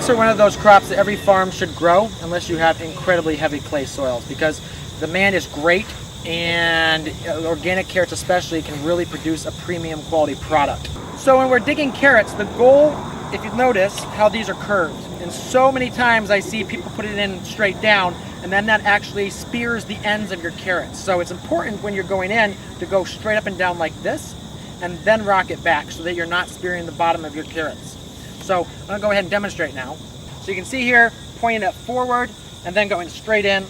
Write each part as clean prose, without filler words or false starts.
carrots are one of those crops that every farm should grow unless you have incredibly heavy clay soils, because the demand is great, and organic carrots especially can really produce a premium quality product. So when we're digging carrots, the goal, if you notice how these are curved, and so many times I see people put it in straight down, and then that actually spears the ends of your carrots. So it's important when you're going in to go straight up and down like this, and then rock it back so that you're not spearing the bottom of your carrots. So I'm gonna go ahead and demonstrate now. So you can see here, pointing it forward, and then going straight in,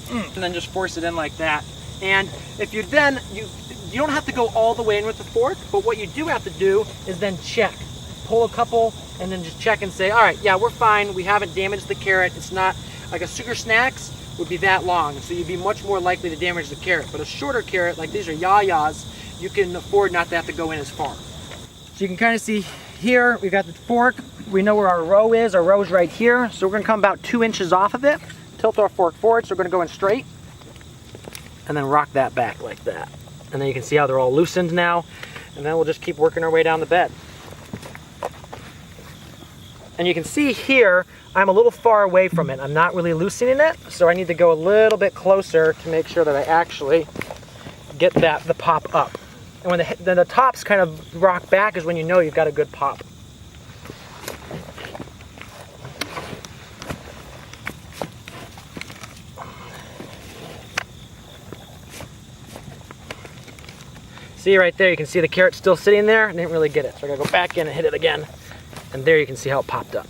and then just force it in like that. And if you then, you don't have to go all the way in with the fork, but what you do have to do is then check. Pull a couple, and then just check and say, all right, yeah, we're fine, we haven't damaged the carrot. It's not like a sugar snacks would be that long, so you'd be much more likely to damage the carrot. But a shorter carrot, like these are yayas, you can afford not to have to go in as far. So you can kind of see here, we got the fork, we know where our row is. Our row's right here, so we're gonna come about 2 inches off of it, tilt our fork forward, so we're gonna go in straight, and then rock that back like that. And then you can see how they're all loosened now, and then we'll just keep working our way down the bed. And you can see here, I'm a little far away from it. I'm not really loosening it, so I need to go a little bit closer to make sure that I actually get the pop up. And when the tops kind of rock back is when you know you've got a good pop. See right there, you can see the carrot still sitting there. I didn't really get it, so I gotta go back in and hit it again. And there you can see how it popped up.